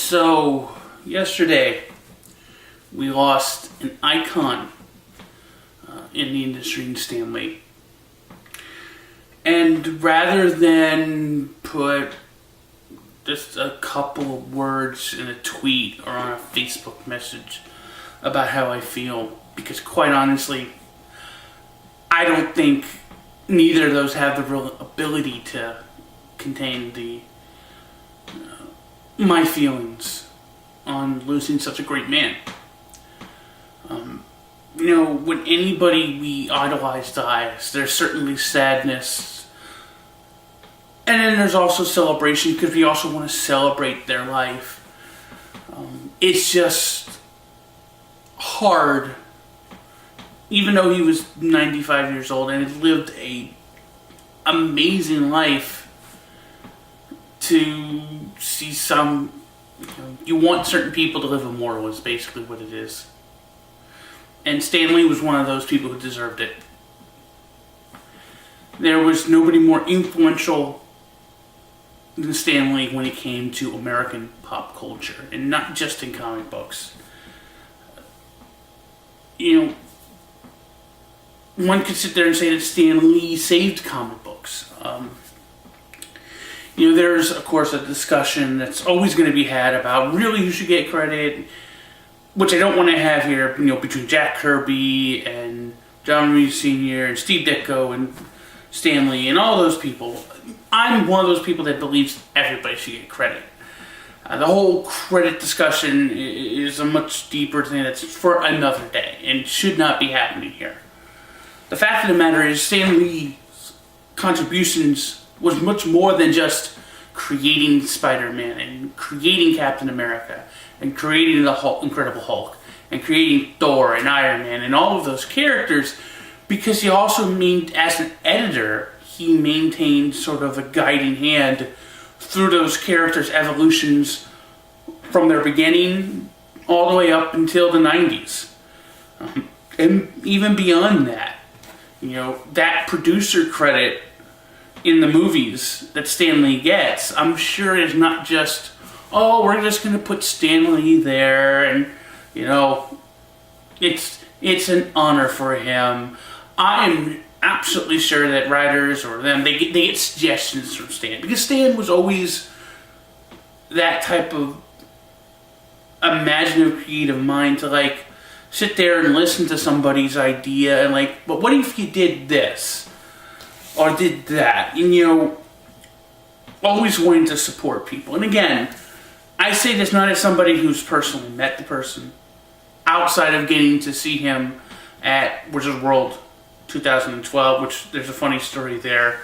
So, yesterday we lost an icon in the industry in Stan Lee. And rather than put just a couple of words in a tweet or on a Facebook message about how I feel, because quite honestly, I don't think neither of those have the real ability to contain my feelings on losing such a great man. When anybody we idolize dies, there's certainly sadness. And then there's also celebration, because we also want to celebrate their life. It's just hard, even though he was 95 years old and had lived a amazing life, to see some, you want certain people to live immortal is basically what it is. And Stan Lee was one of those people who deserved it. There was nobody more influential than Stan Lee when it came to American pop culture, and not just in comic books. One could sit there and say that Stan Lee saved comic books. There's, of course, a discussion that's always going to be had about really who should get credit, which I don't want to have here, between Jack Kirby and John Reeves Sr. and Steve Ditko and Stan Lee and all those people. I'm one of those people that believes everybody should get credit. The whole credit discussion is a much deeper thing that's for another day and should not be happening here. The fact of the matter is, Stan Lee's contributions was much more than just creating Spider-Man and creating Captain America and creating the Incredible Hulk and creating Thor and Iron Man and all of those characters, because he also as an editor, he maintained sort of a guiding hand through those characters' evolutions from their beginning all the way up until the 90s. And even beyond that, that producer credit in the movies that Stan Lee gets, I'm sure is not just, we're just going to put Stan Lee there and, it's an honor for him. I'm absolutely sure that writers or them, they get suggestions from Stan, because Stan was always that type of imaginative, creative mind to sit there and listen to somebody's idea and but what if you did this or did that? And always wanting to support people. And again, I say this not as somebody who's personally met the person, outside of getting to see him at Wizards World 2012, which there's a funny story there,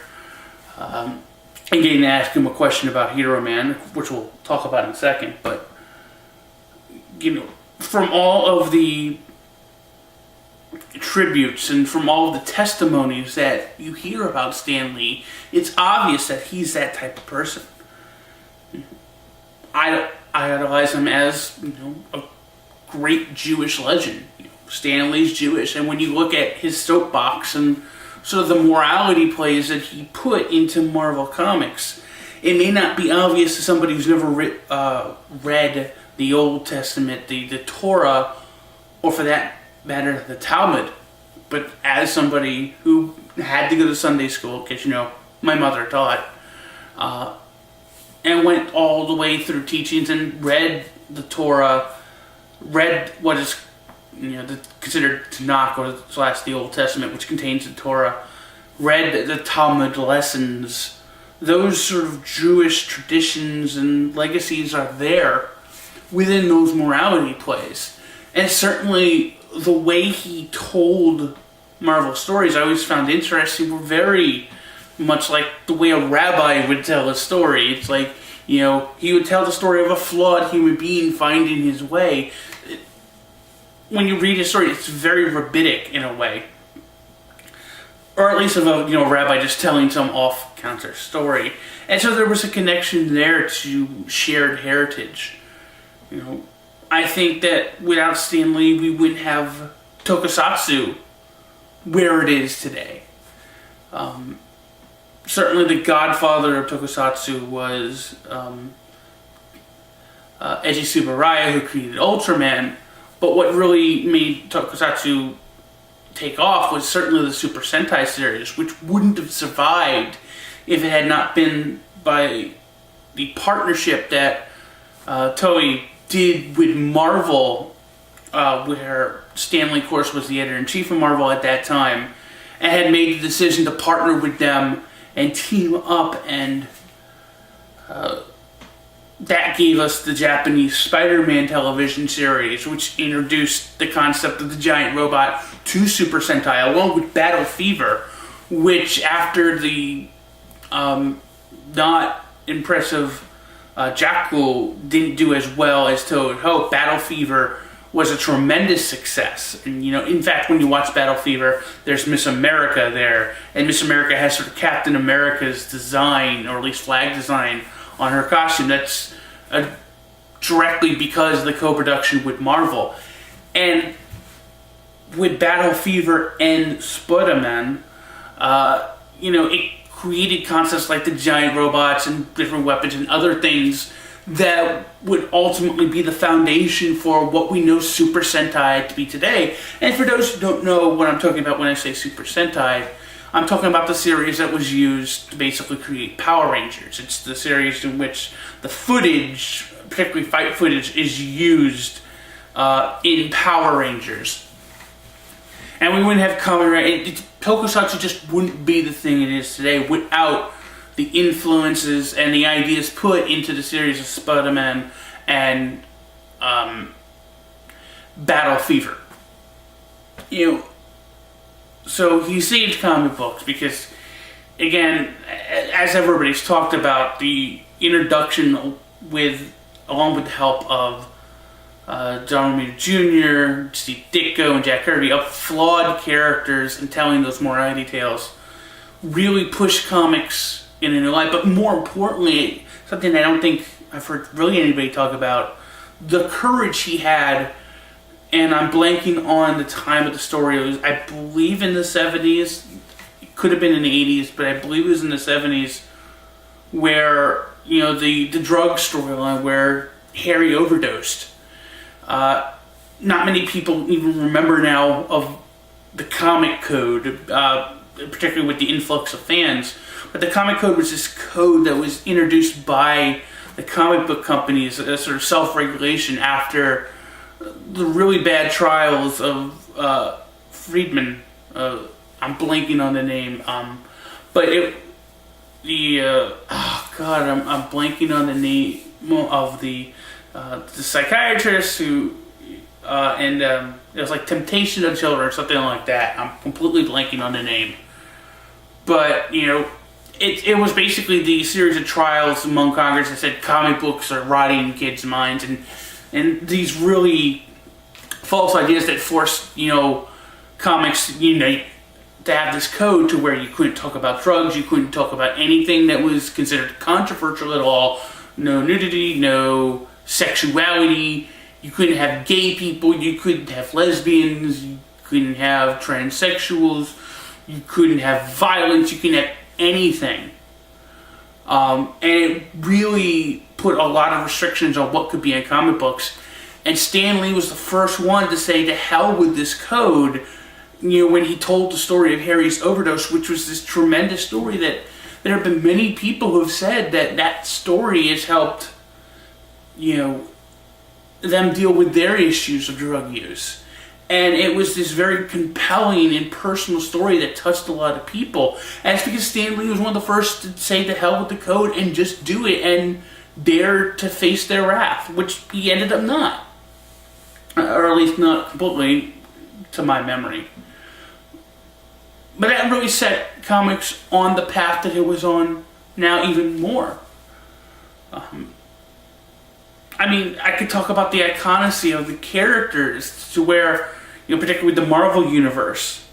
and getting to ask him a question about Hero Man, which we'll talk about in a second. But from all of the tributes and from all of the testimonies that you hear about Stan Lee, it's obvious that he's that type of person. I idolize him as a great Jewish legend. Stan Lee's Jewish, and when you look at his soapbox and sort of the morality plays that he put into Marvel Comics, it may not be obvious to somebody who's never read the Old Testament, the Torah, or for that matter, the Talmud. But as somebody who had to go to Sunday school, because my mother taught, and went all the way through teachings and read the Torah, read what is considered Tanakh or / the Old Testament, which contains the Torah, read the Talmud lessons. Those sort of Jewish traditions and legacies are there within those morality plays. And certainly the way he told Marvel stories, I always found interesting, were very much like the way a rabbi would tell a story. It's he would tell the story of a flawed human being finding his way. When you read his story, it's very rabbinic in a way. Or at least of a rabbi just telling some off-counter story. And so there was a connection there to shared heritage. I think that without Stan Lee, we wouldn't have Tokusatsu where it is today. Certainly the godfather of Tokusatsu was Eiji Tsuburaya, who created Ultraman. But what really made Tokusatsu take off was certainly the Super Sentai series, which wouldn't have survived if it had not been by the partnership that Toei did with Marvel, where Stan Lee, of course, was the editor-in-chief of Marvel at that time, and had made the decision to partner with them and team up, and that gave us the Japanese Spider-Man television series, which introduced the concept of the giant robot to Super Sentai, along with Battle Fever, which after the not impressive Jackal didn't do as well as Toei hoped, Battle Fever was a tremendous success. And in fact, when you watch Battle Fever, there's Miss America there, and Miss America has sort of Captain America's design, or at least flag design, on her costume. That's directly because of the co-production with Marvel. And with Battle Fever and Spider-Man, it created concepts like the giant robots and different weapons and other things that would ultimately be the foundation for what we know Super Sentai to be today. And for those who don't know what I'm talking about when I say Super Sentai, I'm talking about the series that was used to basically create Power Rangers. It's the series in which the footage, particularly fight footage, is used in Power Rangers. And we wouldn't have Tokusatsu just wouldn't be the thing it is today without the influences and the ideas put into the series of Spider-Man and Battle Fever. So he saved comic books because, again, as everybody's talked about, the introduction along with the help of John Romita Jr., Steve Ditko, and Jack Kirby, of flawed characters and telling those morality tales, really pushed comics in a new light. But more importantly, something I don't think I've heard really anybody talk about, the courage he had. And I'm blanking on the time of the story. It was, I believe, in the 70s. It could have been in the 80s, but I believe it was in the 70s, where, the drug storyline where Harry overdosed. Not many people even remember now of the comic code, particularly with the influx of fans. But the comic code was this code that was introduced by the comic book companies, a sort of self-regulation after the really bad trials of Friedman. I'm blanking on the name, but I'm blanking on the name of the psychiatrist who, it was like Temptation of Children or something like that. I'm completely blanking on the name, but it was basically the series of trials among Congress that said comic books are rotting kids' minds, and these really false ideas that forced, comics, to have this code to where you couldn't talk about drugs, you couldn't talk about anything that was considered controversial at all. No nudity, no sexuality. You couldn't have gay people, you couldn't have lesbians, you couldn't have transsexuals, you couldn't have violence, you couldn't have anything. And it really put a lot of restrictions on what could be in comic books. And Stan Lee was the first one to say to hell with this code, when he told the story of Harry's overdose, which was this tremendous story that there have been many people who have said that story has helped, them deal with their issues of drug use. And it was this very compelling and personal story that touched a lot of people. And it's because Stan Lee was one of the first to say to hell with the code and just do it and dare to face their wrath, which he ended up not. Or at least not completely, to my memory. But that really set comics on the path that it was on now even more. I could talk about the iconicity of the characters to where, particularly with the Marvel Universe,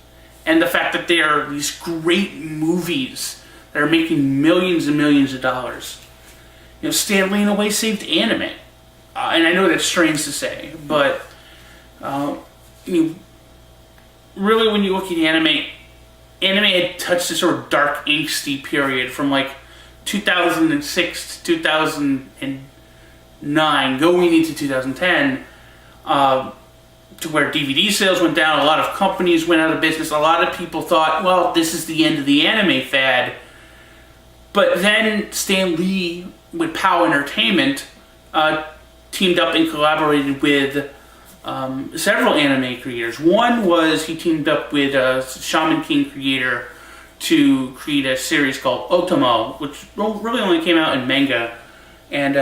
and the fact that they are these great movies that are making millions and millions of dollars. Stan Lee in a way saved anime. And I know that's strange to say, but really when you look at anime had touched this sort of dark, angsty period from like 2006 to 2010 2009, going into 2010, to where DVD sales went down, a lot of companies went out of business, a lot of people thought, well, this is the end of the anime fad. But then Stan Lee, with POW Entertainment, teamed up and collaborated with several anime creators. One was he teamed up with a Shaman King creator to create a series called Otomo, which really only came out in manga. And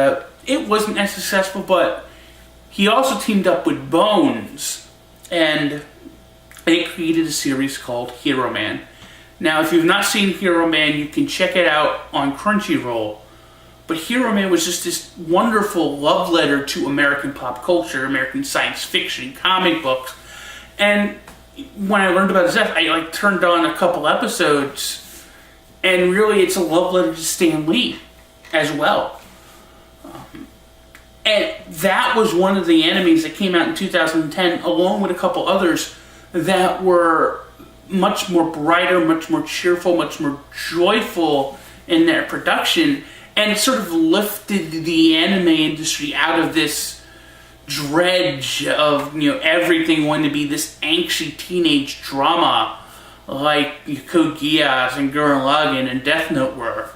it wasn't as successful, but he also teamed up with Bones, and they created a series called Hero Man. Now, if you've not seen Hero Man, you can check it out on Crunchyroll. But Hero Man was just this wonderful love letter to American pop culture, American science fiction, comic books. And when I learned about Zeph, I turned on a couple episodes, and really it's a love letter to Stan Lee as well. And that was one of the animes that came out in 2010, along with a couple others that were much more brighter, much more cheerful, much more joyful in their production. And it sort of lifted the anime industry out of this dredge of, everything wanting to be this angsty teenage drama like Code Geass and Gurren Lagann and Death Note were,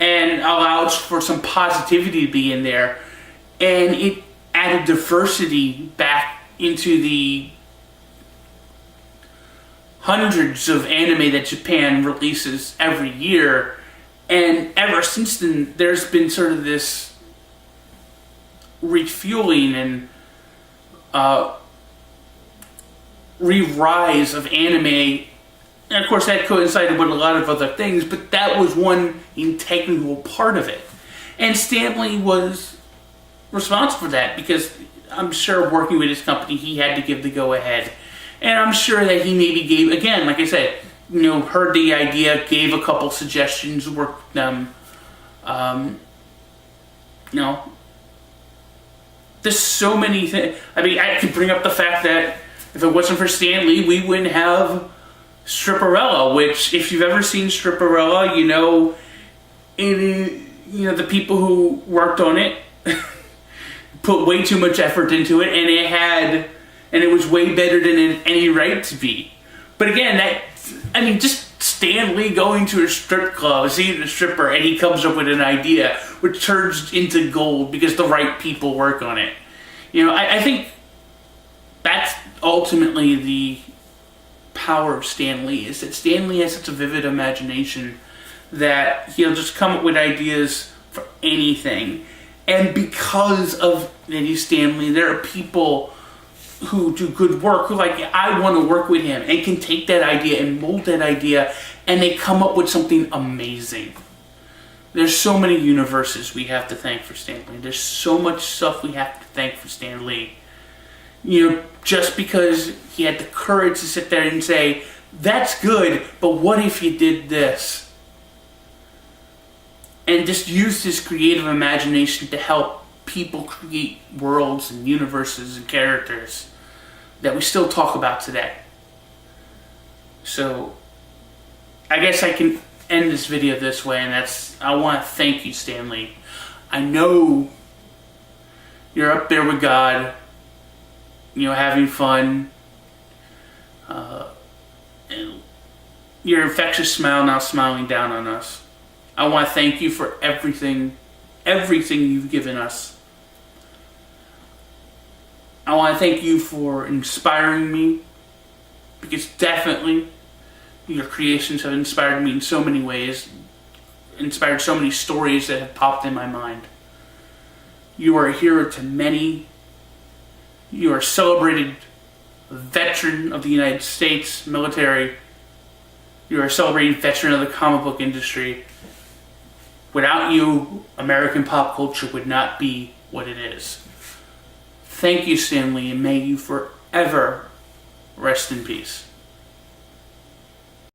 and allows for some positivity to be in there. And it added diversity back into the hundreds of anime that Japan releases every year. And ever since then, there's been sort of this refueling and re-rise of anime. And of course that coincided with a lot of other things, but that was one integral part of it. And Stan Lee was responsible for that, because I'm sure working with his company, he had to give the go-ahead. And I'm sure that he maybe gave, again, like I said, heard the idea, gave a couple suggestions, worked them. There's so many things. I mean, I could bring up the fact that if it wasn't for Stan Lee, we wouldn't have Stripperella, which, if you've ever seen Stripperella, the people who worked on it put way too much effort into it, and it was way better than it had any right to be. But again, just Stan Lee going to a strip club, seeing a stripper, and he comes up with an idea which turns into gold because the right people work on it. I think that's ultimately the power of Stan Lee, is that Stan Lee has such a vivid imagination that he'll just come up with ideas for anything. And because of that he's Stan Lee, there are people who do good work who I want to work with him, and can take that idea and mold that idea, and they come up with something amazing. There's so many universes we have to thank for Stan Lee. There's so much stuff we have to thank for Stan Lee. Just because he had the courage to sit there and say, that's good, but what if you did this? And just used his creative imagination to help people create worlds and universes and characters that we still talk about today. So, I guess I can end this video this way, and I want to thank you, Stan Lee. I know you're up there with God, having fun, and your infectious smile now smiling down on us. I want to thank you for everything you've given us. I want to thank you for inspiring me, because definitely your creations have inspired me in so many ways, inspired so many stories that have popped in my mind. You are a hero to many. You are a celebrated veteran of the United States military. You are a celebrated veteran of the comic book industry. Without you, American pop culture would not be what it is. Thank you, Stan Lee, and may you forever rest in peace.